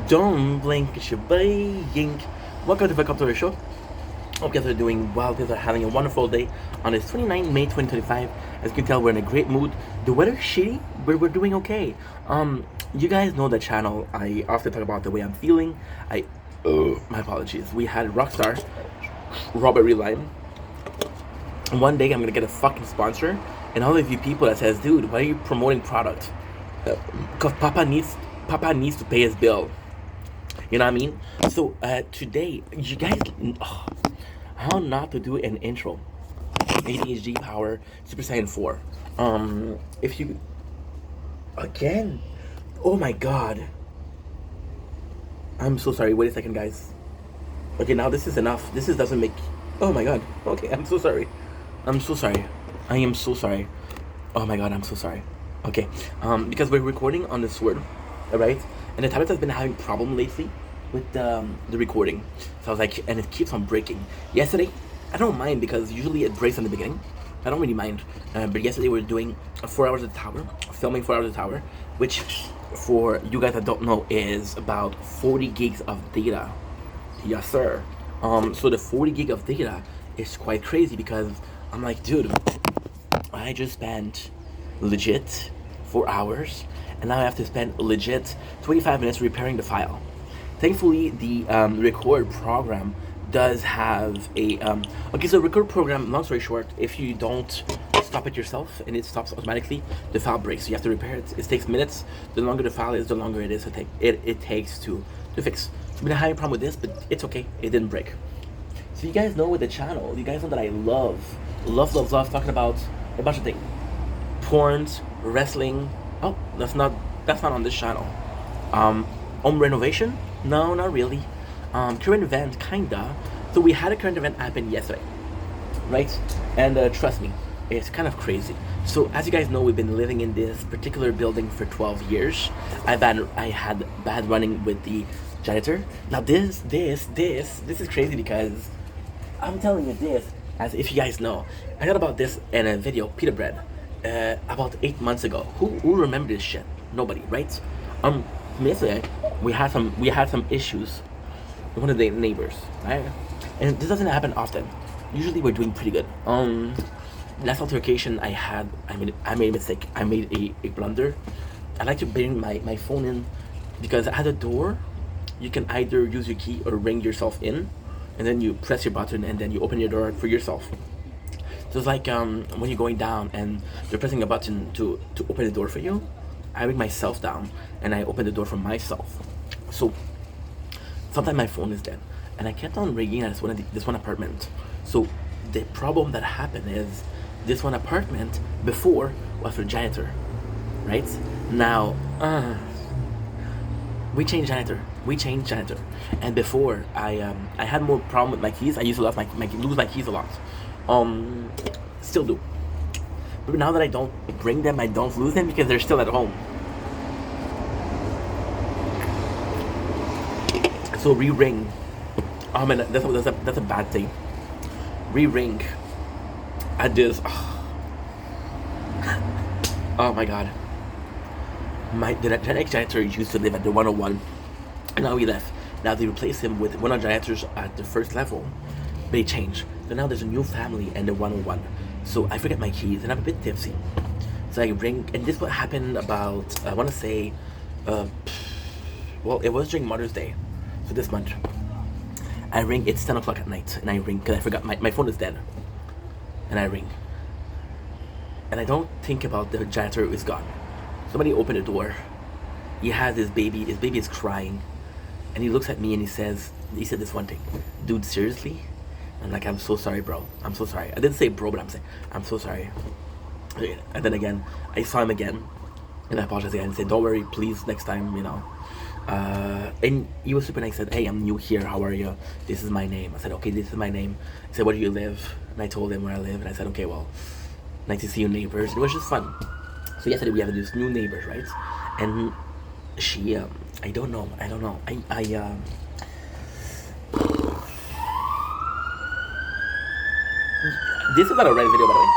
Don't blink, shabayink. Welcome to the show. Hope you guys are doing well. You guys are having a wonderful day on this 29 May 2025. As you can tell, we're in a great mood. The weather's shitty, but we're doing okay. You guys know the channel. I often talk about the way I'm feeling. My apologies. We had Rockstar, Robert Reline. One day I'm gonna get a fucking sponsor, and all of you people that says, "Dude, why are you promoting product?" Because Papa needs to pay his bill. You know what I mean? So today, you guys, how not to do an intro? ADHD Power Super Saiyan 4. If you again, oh my god, I'm so sorry. Wait a second, guys. Okay, now this is enough. Doesn't make. Oh my god. Okay, I'm so sorry. I'm so sorry. I am so sorry. Oh my god, I'm so sorry. Okay, because we're recording on the Sword, alright? And the tablet has been having problem lately with the recording. So I was like, and it keeps on breaking. Yesterday, I don't mind because usually it breaks in the beginning. I don't really mind. But yesterday we were doing 4 hours at the tower, filming 4 hours at the tower, which for you guys that don't know is about 40 gigs of data. Yes, sir. So the 40 gig of data is quite crazy because I'm like, dude, I just spent legit 4 hours, and now I have to spend legit 25 minutes repairing the file. Thankfully, the record program does have a okay. So record program. Long story short, if you don't stop it yourself and it stops automatically, the file breaks. So you have to repair it. It takes minutes. The longer the file is, the longer it is it takes to fix. So I've been having a problem with this, but it's okay. It didn't break. So you guys know with the channel, you guys know that I love talking about a bunch of things. Porns, wrestling. Oh, that's not on this channel. Home renovation? No, not really. Current event, kinda. So we had a current event happen yesterday, right? And trust me, it's kind of crazy. So as you guys know, we've been living in this particular building for 12 years. I had bad running with the janitor. Now this is crazy because I'm telling you this as if you guys know. I got about this in a video, Pita Bread, about 8 months ago. Who remember this shit? Nobody, right? Yesterday we had some issues with one of the neighbors, right? And this doesn't happen often. Usually we're doing pretty good. Last altercation I made a mistake. I made a blunder. I like to bring my phone in because at the door you can either use your key or ring yourself in, and then you press your button and then you open your door for yourself. So it's like when you're going down and you're pressing a button to open the door for you. I ring myself down and I open the door for myself. So sometimes my phone is dead, and I kept on ringing at this one apartment. So the problem that happened is this one apartment before was for janitor, right? Now we changed janitor, and before I had more problem with my keys. I used to lose my keys a lot. Still do. But now that I don't bring them, I don't lose them because they're still at home. So re-ring. Oh man, that's a bad thing. Re-ring at this. Oh my god. The next janitor used to live at the 101, and now he left. Now they replaced him with one of the janitors at the first level. They changed. So now there's a new family and the 101. So I forget my keys and I'm a bit tipsy. So I ring, and this what happened about, I want to say, well, it was during Mother's Day. So this month. I ring, it's 10 o'clock at night, and I ring because I forgot my phone is dead. And I ring. And I don't think about the janitor is gone. Somebody opened the door. He has his baby is crying. And he looks at me and he said this one thing. Dude, seriously? I'm like, I'm so sorry, bro. I'm so sorry. I didn't say bro, but I'm so sorry. And then again, I saw him again, and I apologized again and said, don't worry, please, next time, you know. And he was super nice. He said, hey, I'm new here, how are you? This is my name. I said, okay, this is my name. He said, where do you live? And I told him where I live, and I said, okay, well, nice to see you neighbors. It was just fun. So yesterday we have this new neighbors, right? And she, I don't know. This is not a Reddit video, by the way.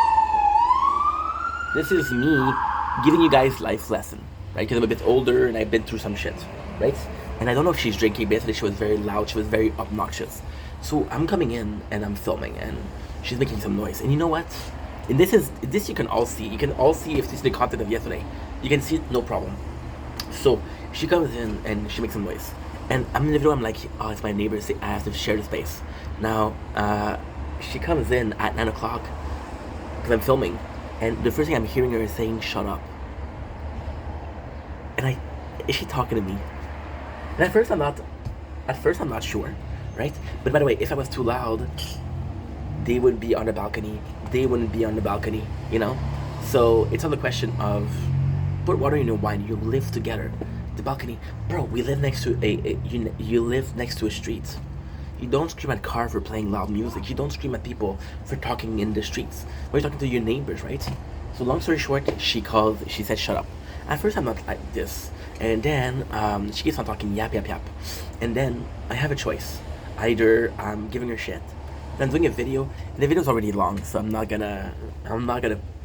This is me giving you guys life lesson, right? Because I'm a bit older and I've been through some shit, right? And I don't know if she's drinking. Basically, she was very loud. She was very obnoxious. So I'm coming in and I'm filming, and she's making some noise. And you know what? And this you can all see. You can all see if this is the content of yesterday. You can see it, no problem. So she comes in and she makes some noise. And I'm in the video. I'm like, oh, it's my neighbors. I have to share the space. Now she comes in at 9 o'clock because I'm filming, and the first thing I'm hearing her is saying, "Shut up." And is she talking to me? And at first I'm not sure, right? But by the way, if I was too loud, they wouldn't be on the balcony. They wouldn't be on the balcony, you know? So it's on the question of put water in your wine. You live together. The balcony, bro. We live next to you live next to a street. You don't scream at car for playing loud music. You don't scream at people for talking in the streets. We're talking to your neighbors, right? So long story short, she said, "Shut up." At first I'm not like this. And then she keeps on talking yap yap yap. And then I have a choice. Either I'm giving her shit. Then I'm doing a video, and the video's already long, so I'm not gonna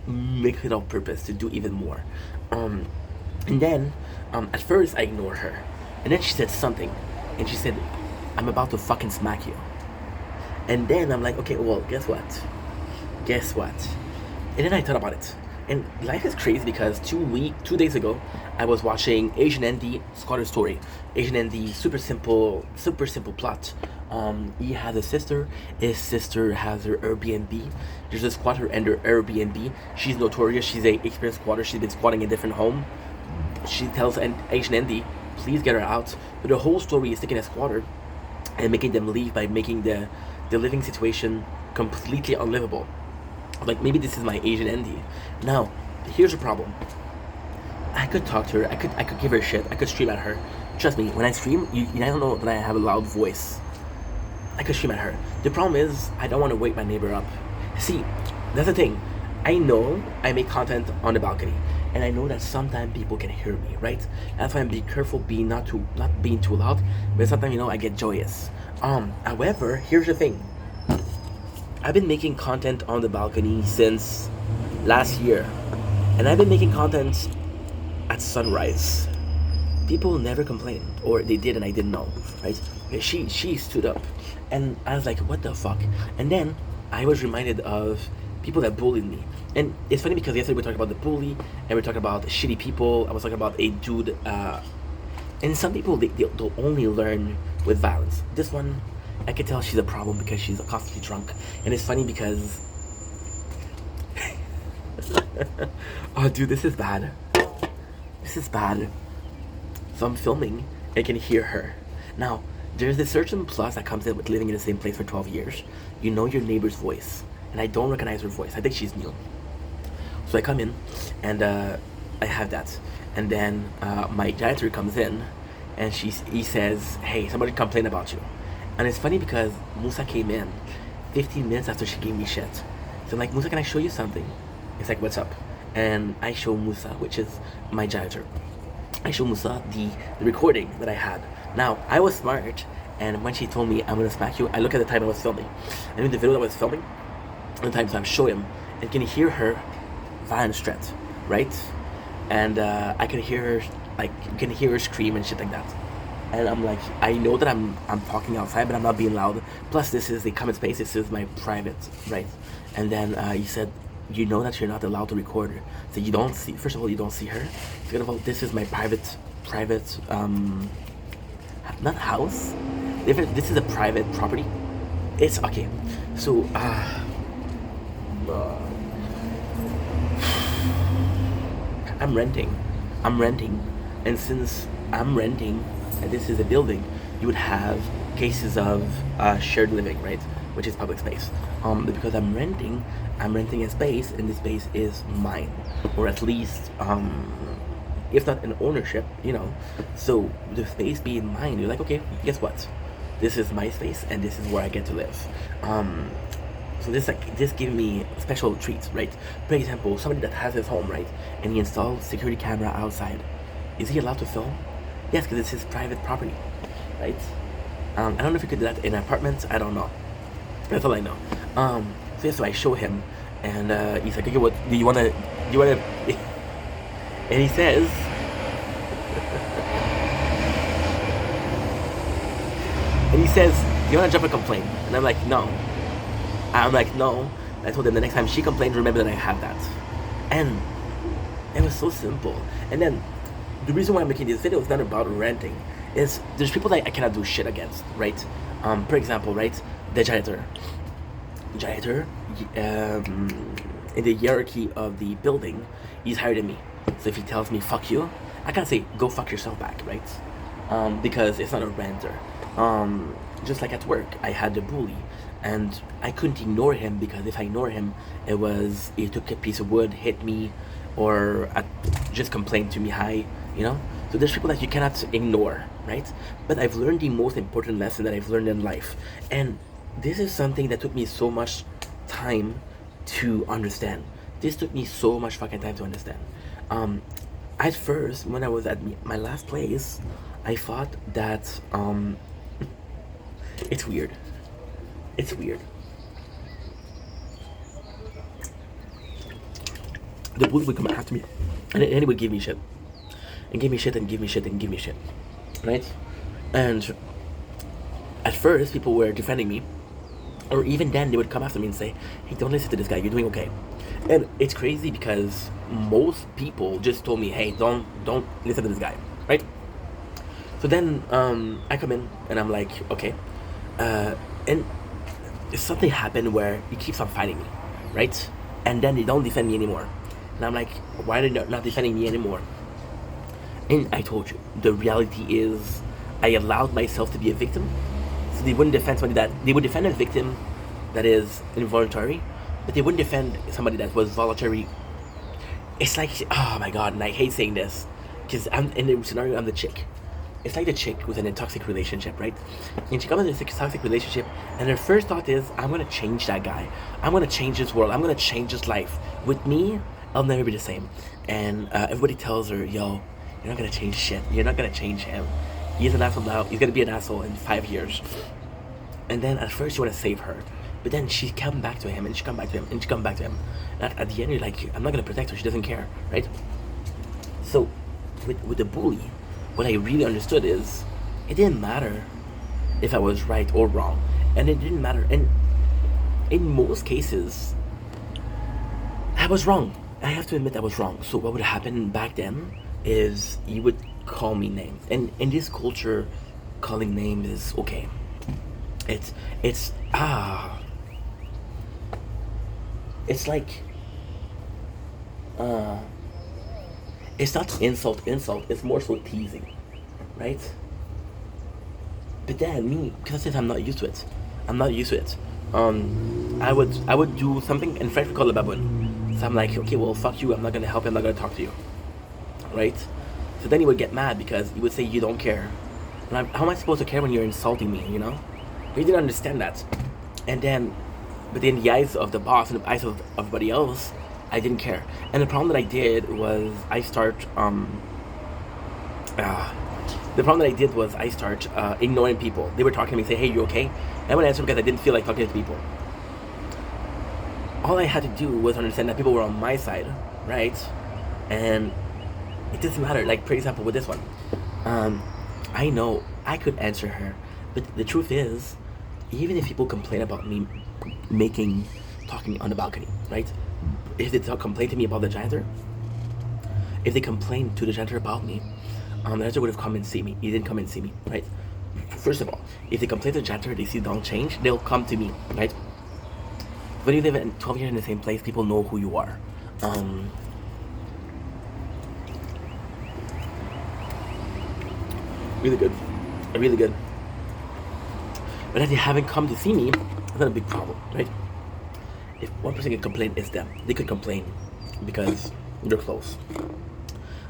make it on purpose to do even more. And then at first I ignore her. And then she said something. And she said, "I'm about to fucking smack you." And then I'm like, okay, well, guess what? And then I thought about it. And life is crazy because 2 days ago, I was watching Asian Andy Squatter Story. Asian Andy, super simple plot. He has a sister. His sister has her Airbnb. There's a squatter and her Airbnb. She's notorious. She's a experienced squatter. She's been squatting in different home. She tells Asian Andy, please get her out. But the whole story is taking a squatter and making them leave by making the living situation completely unlivable. Like, maybe this is my Asian Andy. Now, here's the problem. I could talk to her. I could give her shit. I could stream at her. Trust me, when I stream, I don't know that I have a loud voice. I could stream at her. The problem is, I don't want to wake my neighbor up. See, that's the thing. I know I make content on the balcony, and I know that sometimes people can hear me, right? That's why I'm being careful, not being too loud. But sometimes, I get joyous. However, here's the thing. I've been making content on the balcony since last year, and I've been making content at sunrise. People never complained, or they did and I didn't know, right? She stood up, and I was like, what the fuck? And then I was reminded of people that bullied me. And it's funny because yesterday we talked about the bully, and we talked about shitty people. I was talking about a dude, and some people, they'll only learn with violence. This one, I could tell she's a problem because she's constantly drunk. And it's funny because oh dude, this is bad. So I'm filming, I can hear her. Now, there's a certain plus that comes in with living in the same place for 12 years. You know your neighbor's voice, and I don't recognize her voice. I think she's new. So I come in, and I have that. And then my janitor comes in, and he says, hey, somebody complained about you. And it's funny because Musa came in 15 minutes after she gave me shit. So I'm like, Musa, can I show you something? It's like, what's up? And I show Musa, which is my janitor. I show Musa the recording that I had. Now, I was smart, and when she told me, I'm gonna smack you, I look at the time I was filming. And in the video that I was filming, the times I show him, and can hear her violent threat, right? And I can hear her, like, you can hear her scream and shit like that. And I'm like, I know that I'm talking outside, but I'm not being loud. Plus, this is the common space. This is my private, right? And then he said, you know that you're not allowed to record her. So you don't see, first of all, you don't see her. Second of all, this is my private, not house. This is a private property. It's okay. So, I'm renting. And since I'm renting, and this is a building, you would have cases of shared living, right? Which is public space. But because I'm renting a space, and this space is mine, or at least, if not an ownership, So the space being mine, you're like, okay, guess what? This is my space, and this is where I get to live. So this gives me special treats, right? For example, somebody that has his home, right, and he installs security camera outside, is he allowed to film? Yes, because it's his private property, right? I don't know if you could do that in an apartment. I don't know. That's all I know. So I show him, and he's like, okay, what do you wanna? And he says, And he says, "Do you want to jump a complaint?" And I'm like, "No." I'm like, "No." I told him the next time she complains, remember that I have that. And it was so simple. And then the reason why I'm making this video is not about ranting. Is there's people that I cannot do shit against, right? For example, right, the janitor. Janitor, in the hierarchy of the building, he's higher than me. So if he tells me "fuck you," I can't say "go fuck yourself" back, right? Because it's not a ranter. Just like at work, I had the bully, and I couldn't ignore him because if I ignore him, he took a piece of wood, hit me, or just complained to me high, you know. So there's people that you cannot ignore, right? But I've learned the most important lesson that I've learned in life, and this is something that took me so much time to understand. This took me so much fucking time to understand. At first, when I was at my last place, I thought that it's weird. It's weird. The bully would come after me, and he would give me shit, and give me shit, and give me shit, and give me shit, right? And at first, people were defending me, or even then, they would come after me and say, "Hey, don't listen to this guy. You're doing okay." And it's crazy because most people just told me, "Hey, don't listen to this guy," right? So then I come in and I'm like, okay, and something happened where he keeps on fighting me, right? And then they don't defend me anymore. And I'm like, why are they not defending me anymore? And I told you, the reality is I allowed myself to be a victim. So they wouldn't defend somebody they would defend a victim that is involuntary, but they wouldn't defend somebody that was voluntary. It's like, oh my God, and I hate saying this, because I'm in the scenario, I'm the chick. It's like the chick who's in a toxic relationship, right? And she comes into a toxic relationship, and her first thought is, I'm gonna change that guy. I'm gonna change his world. I'm gonna change his life. With me, I'll never be the same. And everybody tells her, yo, you're not gonna change shit. You're not gonna change him. He's an asshole now. He's gonna be an asshole in 5 years. And then at first you wanna save her. But then she come back to him, and she come back to him, and she come back to him. And at the end, you're like, I'm not gonna protect her. She doesn't care, right? So, with the bully, what I really understood is it didn't matter if I was right or wrong, and it didn't matter. And in most cases, I was wrong. I have to admit I was wrong. So what would happen back then is you would call me names, and in this culture, calling names is okay. It's like it's not insult, it's more so teasing, right? But then me, because I'm not used to it. I would do something, in French we call it baboon. So I'm like, okay, well, fuck you, I'm not gonna help you, I'm not gonna talk to you, right? So then he would get mad because he would say, you don't care. And how am I supposed to care when you're insulting me, you know? He didn't understand that. And then, but in the eyes of the boss and the eyes of everybody else, I didn't care. And the problem that I did was I start ignoring people. They were talking to me, say, hey, you okay? And I would answer because I didn't feel like talking to people. All I had to do was understand that people were on my side, right? And it doesn't matter. Like, for example, with this one, I know I could answer her, but the truth is, even if people complain about me talking on the balcony, right? If they complain to me about the janitor, if they complain to the janitor about me, the janitor would have come and see me. He didn't come and see me, right? First of all, if they complain to the janitor, they see don't change, they'll come to me, right? When you live 12 years in the same place, people know who you are. Really good. Really good. But if they haven't come to see me, that's not a big problem, right? If one person can complain, it's them. They could complain because they're close.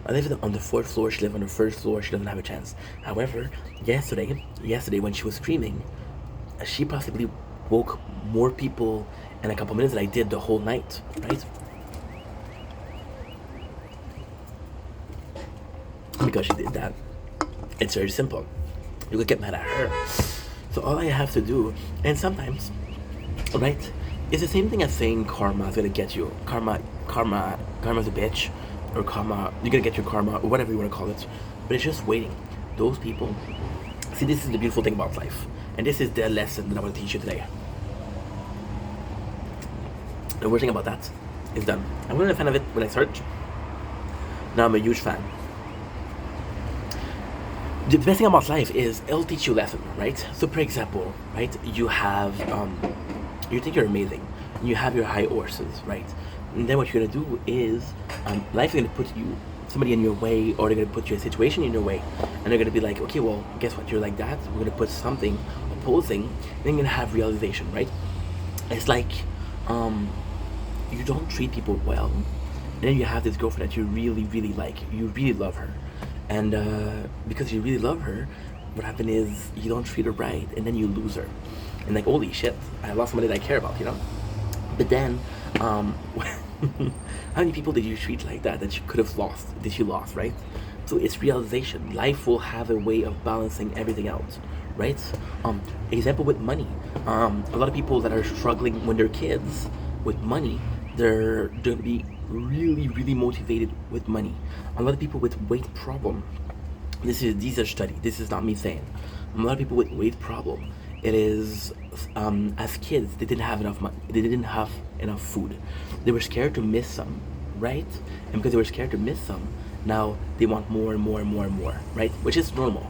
I live on the 4th floor, she lived on the 1st floor, she doesn't have a chance. However, yesterday when she was screaming, she possibly woke more people in a couple minutes than I did the whole night, right? Because she did that. It's very simple. You could get mad at her. So all I have to do, and sometimes, right, it's the same thing as saying karma is gonna get you. Karma's a bitch, or karma, you're gonna get your karma, or whatever you wanna call it. But it's just waiting. Those people, See, this is the beautiful thing about life, and this is the lesson that I want to teach you today. The worst thing about that is done. I wasn't a fan of it when I started. Now I'm a huge fan. The best thing about life is it'll teach you a lesson, right? So, for example, right, you have, you think you're amazing, and you have your high horses, right? And then what you're gonna do is, life is gonna put somebody in your way, or they're gonna put you a situation in your way, and they're gonna be like, okay, well, guess what? You're like that. We're gonna put something opposing, and then you're gonna have realization, right? It's like, you don't treat people well, and then you have this girlfriend that you really, really like. You really love her. And because you really love her, what happened is you don't treat her right, and then you lose her. And like, holy shit, I lost somebody that I care about, you know? But then, how many people did you treat like that you could have lost, that you lost, right? So it's realization. Life will have a way of balancing everything out, right? Example with money. A lot of people that are struggling when they're kids with money, they're going to be really, really motivated with money. A lot of people with weight problem. These are studies. This is not me saying. A lot of people with weight problem. It is as kids they didn't have enough money. They didn't have enough food. They were scared to miss some, right? And because they were scared to miss some, now they want more and more and more and more, right? Which is normal.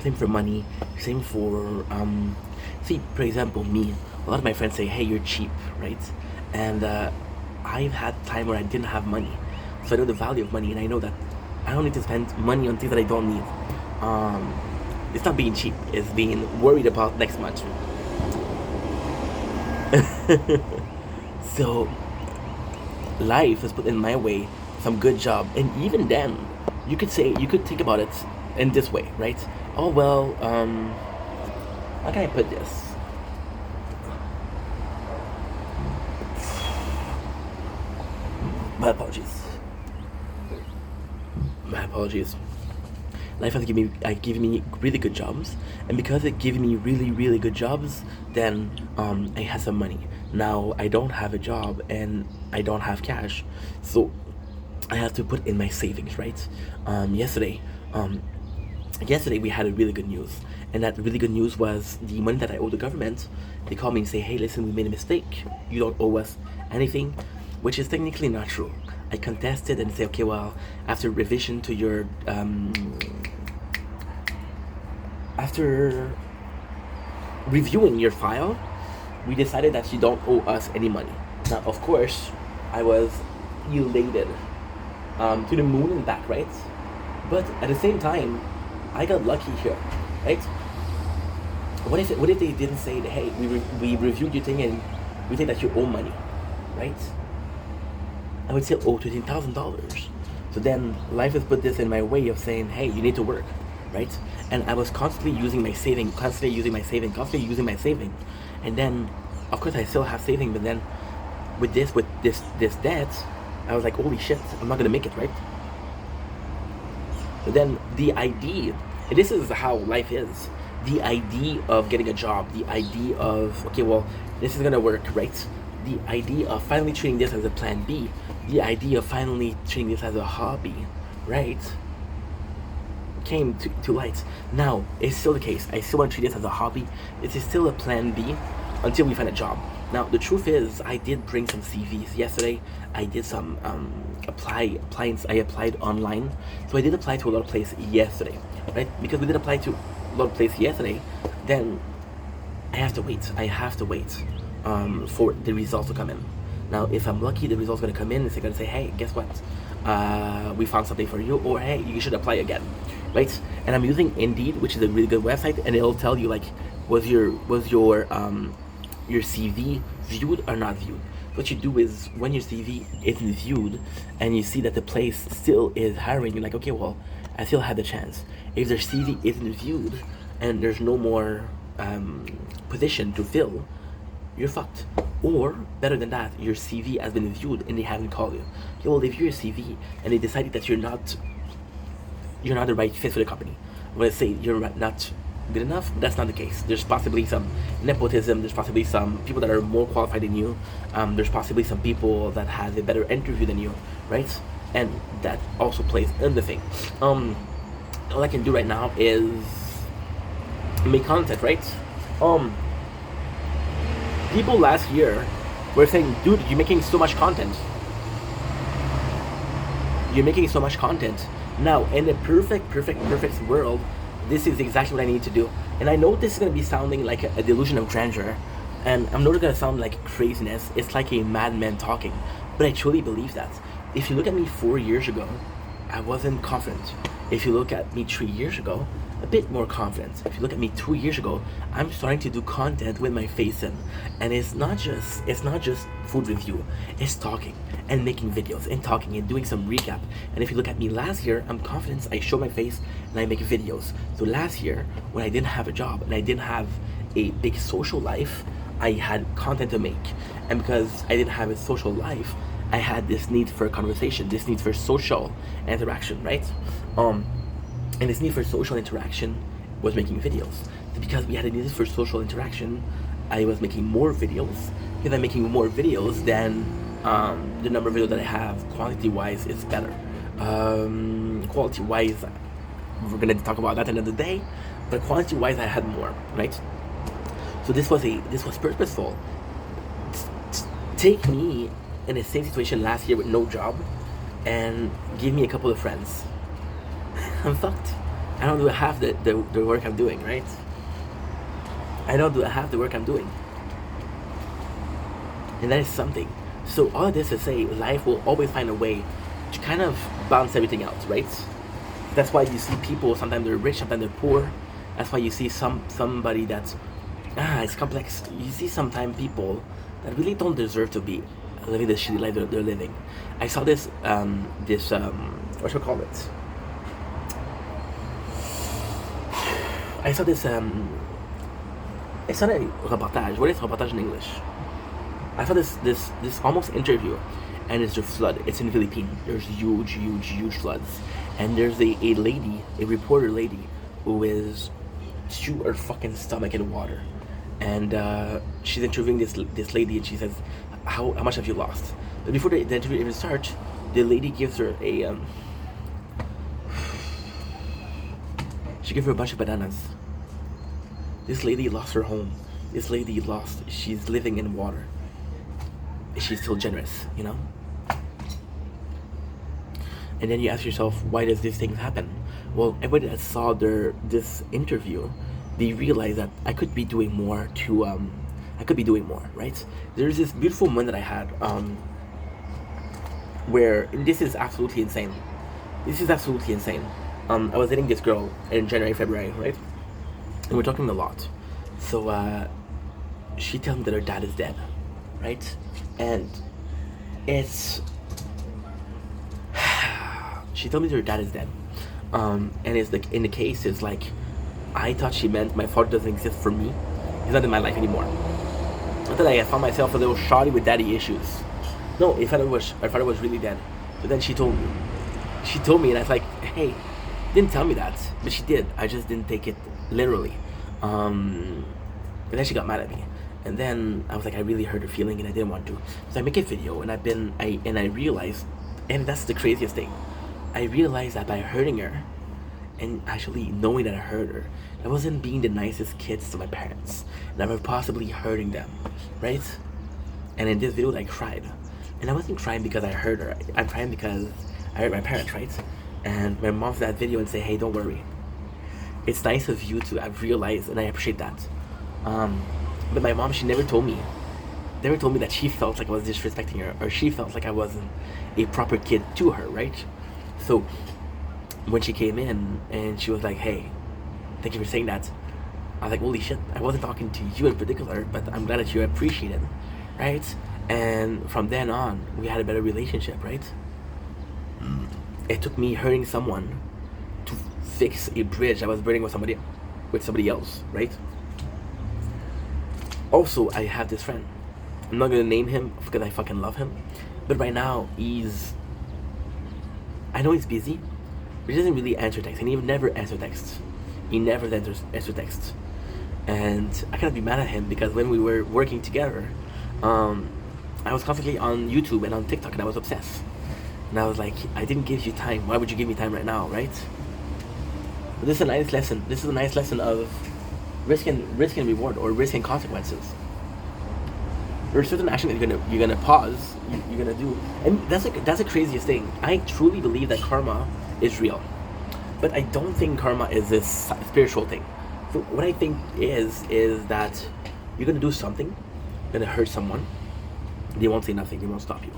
Same for money. Same for see, for example, me. A lot of my friends say, "Hey, you're cheap," right? And I've had time where I didn't have money, so I know the value of money, and I know that I don't need to spend money on things that I don't need. It's not being cheap; it's being worried about next month. So, life has put in my way some good job, and even then, you could think about it in this way, right? Oh well, how can I put this? My apologies. My apologies. Life has given me really good jobs, and because it gave me really, really good jobs, then I had some money. Now I don't have a job and I don't have cash, so I have to put in my savings, right? Yesterday we had a really good news, and that really good news was the money that I owe the government. They called me and say, "Hey, listen, we made a mistake. You don't owe us anything," which is technically not true. I contested and say, okay, well, after revision to your, after reviewing your file, we decided that you don't owe us any money. Now, of course, I was elated, to the moon and back, right? But at the same time, I got lucky here, right? What if they didn't say that, hey, we reviewed your thing and we think that you owe money, right? I would still owe $13,000. So then life has put this in my way of saying, hey, you need to work, right? And I was constantly using my saving. And then, of course, I still have saving, but then with this debt, I was like, holy shit, I'm not gonna make it, right? So then the idea, and this is how life is, the idea of getting a job, the idea of, okay, well, this is gonna work, right? The idea of finally treating this as a plan B, the idea of finally treating this as a hobby, right, came to light. Now, it's still the case. I still want to treat this as a hobby. It is still a plan B until we find a job. Now, the truth is, I did bring some CVs yesterday. I did some I applied online. So I did apply to a lot of places yesterday, right? Because we did apply to a lot of places yesterday, then I have to wait for the results to come in. Now, if I'm lucky, the results are going to come in and they're going to say, hey, guess what? We found something for you, or hey, you should apply again, right? And I'm using Indeed, which is a really good website, and it'll tell you like, was your CV viewed or not viewed? What you do is when your CV isn't viewed and you see that the place still is hiring, you're like, okay, well, I still have the chance. If their CV isn't viewed and there's no more position to fill, you're fucked. Or better than that, your CV has been viewed and they haven't called you. Okay, well, if you're a CV and they decided that you're not the right fit for the company, I'm gonna say you're not good enough. That's not the case. There's possibly some nepotism. There's possibly some people that are more qualified than you. There's possibly some people that have a better interview than you, right? And that also plays in the thing. All I can do right now is make content, right? Um, People last year were saying, dude, you're making so much content. You're making so much content. Now, in a perfect world, this is exactly what I need to do. And I know this is going to be sounding like a delusion of grandeur, and I'm not going to sound like craziness. It's like a madman talking, but I truly believe that. If you look at me 4 years ago, I wasn't confident. If you look at me 3 years ago, a bit more confident. If you look at me 2 years ago, I'm starting to do content with my face in, and it's not just food review. It's talking and making videos and talking and doing some recap. And if you look at me last year, I'm confident. I show my face and I make videos. So last year, when I didn't have a job and I didn't have a big social life, I had content to make, and because I didn't have a social life, I had this need for conversation, this need for social interaction, right? And this need for social interaction was making videos. Because we had a need for social interaction, I was making more videos. Because I'm making more videos, then the number of videos that I have, quantity-wise, is better. Quality-wise, we're gonna talk about that another day. But quantity-wise, I had more, right? So this was purposeful. Take me in the same situation last year with no job, and give me a couple of friends. I'm fucked. I don't do half the work I'm doing, right? I don't do half the work I'm doing. And that is something. So all of this to say, life will always find a way to kind of balance everything out, right? That's why you see people, sometimes they're rich, sometimes they're poor. That's why you see somebody that's, it's complex. You see sometimes people that really don't deserve to be living the shitty life they're living. I saw this, what should I call it? I saw this, it's not a reportage. What is reportage in English? I saw this almost interview, and it's a flood. It's in Philippines. There's huge floods, and there's a lady, a reporter lady, who is to her fucking stomach in water, and she's interviewing this lady, and she says, how much have you lost? But before the interview even starts, the lady gives her she gave her a bunch of bananas. This lady lost her home. She's living in water. She's still generous, you know? And then you ask yourself, why does these things happen? Well, everybody that saw this interview, they realized that I could be doing more, right? There's this beautiful moment that I had, where this is absolutely insane. I was dating this girl in January, February, right? And we're talking a lot. So she tells me that her dad is dead, right? And she told me that her dad is dead. And it's like, in the case, it's like, I thought she meant my father doesn't exist for me. He's not in my life anymore. I thought I found myself a little shoddy with daddy issues. No, my father was really dead. But then she told me, and I was like, hey, didn't tell me that, but she did. I just didn't take it literally. And then she got mad at me. And then I was like, I really hurt her feeling, and I didn't want to. So I make a video, and I realized, and that's the craziest thing. I realized that by hurting her, and actually knowing that I hurt her, I wasn't being the nicest kids to my parents, and I was possibly hurting them, right? And in this video, I cried, and I wasn't crying because I hurt her. I'm crying because I hurt my parents, right? And my mom saw that video and say, hey, don't worry. It's nice of you to have realized, and I appreciate that. But my mom, she never told me that she felt like I was disrespecting her, or she felt like I wasn't a proper kid to her, right? So when she came in and she was like, hey, thank you for saying that, I was like, holy shit, I wasn't talking to you in particular, but I'm glad that you appreciate it, right? And from then on, we had a better relationship, right? It took me hurting someone to fix a bridge I was burning with somebody else, right? Also, I have this friend. I'm not gonna name him because I fucking love him, but right now I know he's busy, but he doesn't really answer texts, and he never answers texts. He never answers texts, and I cannot be mad at him because when we were working together, I was constantly on YouTube and on TikTok, and I was obsessed. And I was like, I didn't give you time. Why would you give me time right now, right? But this is a nice lesson. This is a nice lesson of risk and reward, or risk and consequences. There's certain action that you're gonna pause, you're gonna do, and that's the craziest thing. I truly believe that karma is real, but I don't think karma is this spiritual thing. So what I think is that you're gonna do something, gonna hurt someone. They won't say nothing. They won't stop you.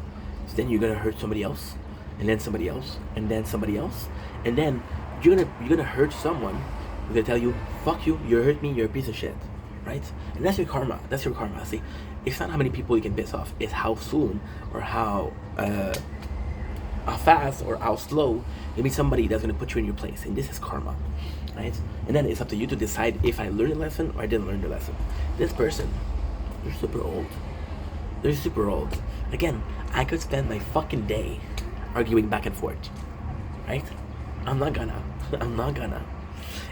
So then you're gonna hurt somebody else, and then somebody else, and then somebody else, and then you're gonna hurt someone. They tell you, "Fuck you! You hurt me. You're a piece of shit." Right? And that's your karma. That's your karma. See, it's not how many people you can piss off. It's how soon, or how fast, or how slow you meet somebody that's gonna put you in your place. And this is karma, right? And then it's up to you to decide if I learned a lesson or I didn't learn the lesson. This person, they're super old. They're super old. Again, I could spend my fucking day arguing back and forth, right? I'm not gonna.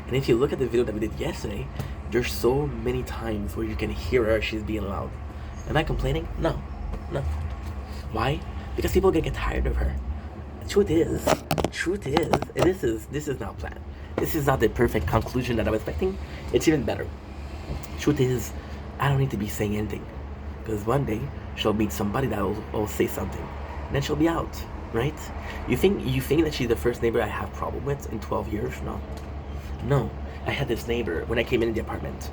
And if you look at the video that we did yesterday, there's so many times where you can hear her, she's being loud. Am I complaining? No. Why? Because people get tired of her. Truth is, and this is not planned. This is not the perfect conclusion that I'm expecting. It's even better. Truth is, I don't need to be saying anything. Because one day, she'll meet somebody that will say something. And then she'll be out, right? You think that she's the first neighbor I have problem with in 12 years? No. I had this neighbor when I came in the apartment.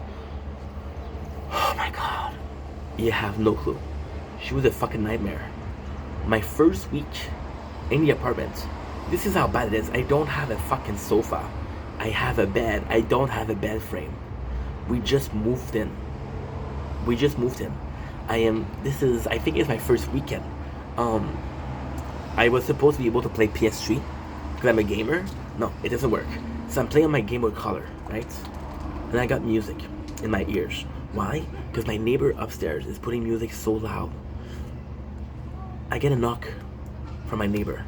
Oh my God. You have no clue. She was a fucking nightmare. My first week in the apartment, this is how bad it is. I don't have a fucking sofa. I have a bed. I don't have a bed frame. We just moved in. I think it's my first weekend. I was supposed to be able to play PS3 because I'm a gamer. No, it doesn't work. So I'm playing on my Game Boy Color, right? And I got music in my ears. Why? Because my neighbor upstairs is putting music so loud. I get a knock from my neighbor.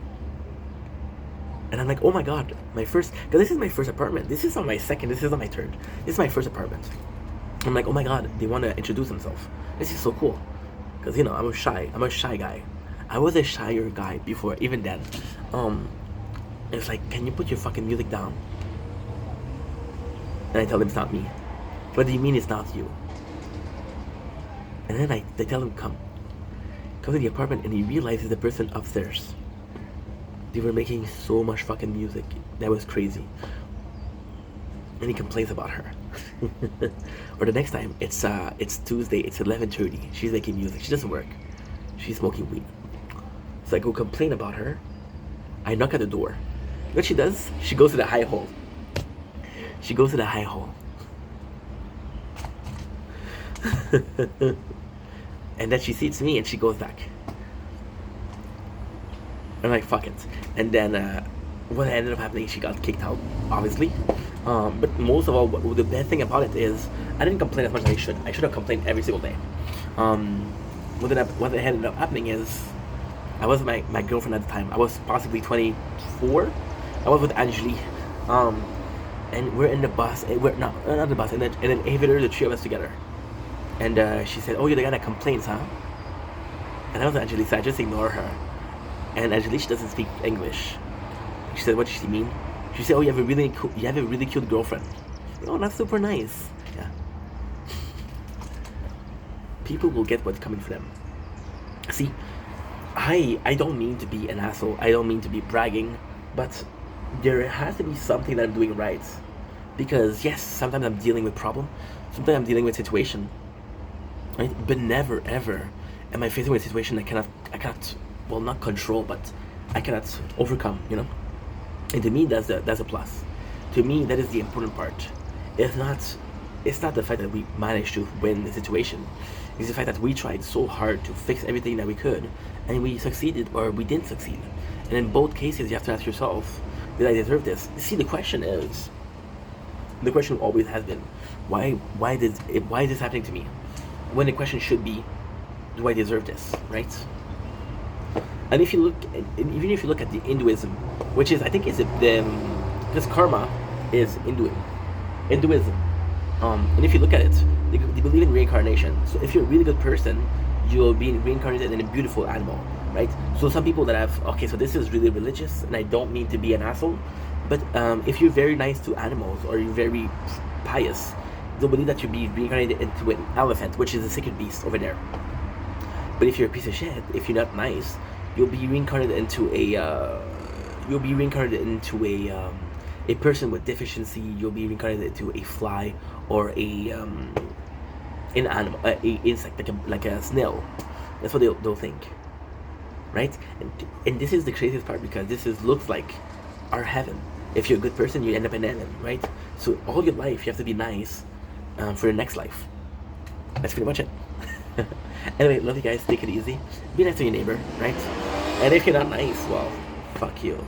And I'm like, oh my God, because this is my first apartment. This is not my second, this is not my third. This is my first apartment. I'm like, oh my God, they want to introduce themselves. This is so cool. Because, I'm a shy guy. I was a shyer guy before, even then. It's like, can you put your fucking music down? And I tell them it's not me. What do you mean it's not you? And then they tell him, come to the apartment, and he realizes the person upstairs. They were making so much fucking music. That was crazy. And he complains about her. Or the next time, it's Tuesday, it's 11:30. She's making music. She doesn't work. She's smoking weed. So I go complain about her. I knock at the door. What she does? She goes to the high hole. And then she sees me and she goes back. I'm like, fuck it. And then what ended up happening, she got kicked out, obviously. But most of all, the bad thing about it is I didn't complain as much as I should. I should have complained every single day. What ended up happening is I was with my girlfriend at the time. I was possibly 24. I was with Angeli. And we're in the bus. We're not the bus. In an elevator, the three of us together. And she said, "Oh, you're the guy that complains, huh?" And I was Angeli, so I just ignore her. And Angeli, she doesn't speak English. She said, "What does she mean?" She said, "Oh, you have a really cute girlfriend." Oh, that's super nice. Yeah. People will get what's coming for them. See, I don't mean to be an asshole. I don't mean to be bragging, but there has to be something that I'm doing right. Because yes, sometimes I'm dealing with problem. Sometimes I'm dealing with situation. Right? But never ever am I facing with a situation I cannot well, not control, but I cannot overcome, And to me, that's a plus. To me, that is the important part. It's not the fact that we managed to win the situation. It's the fact that we tried so hard to fix everything that we could, and we succeeded or we didn't succeed. And in both cases, you have to ask yourself, did I deserve this? See, the question always has been, why is this happening to me? When the question should be, do I deserve this, right? And even if you look at the Hinduism, which is, I think, because karma is Hinduism. And if you look at it, they believe in reincarnation. So if you're a really good person, you'll be reincarnated in a beautiful animal, right? So some people that so this is really religious, and I don't mean to be an asshole, but if you're very nice to animals or you're very pious, they'll believe that you'll be reincarnated into an elephant, which is a sacred beast over there. But if you're a piece of shit, if you're not nice, you'll be reincarnated into a person with deficiency. You'll be reincarnated into a fly or an animal, a insect, like a snail. That's what they'll think, right? And this is the craziest part, because looks like our heaven. If you're a good person, you end up in heaven, right? So all your life you have to be nice for the next life. That's pretty much it. Anyway, love you guys. Take it easy. Be nice to your neighbor, right? And if you're not nice, well, fuck you.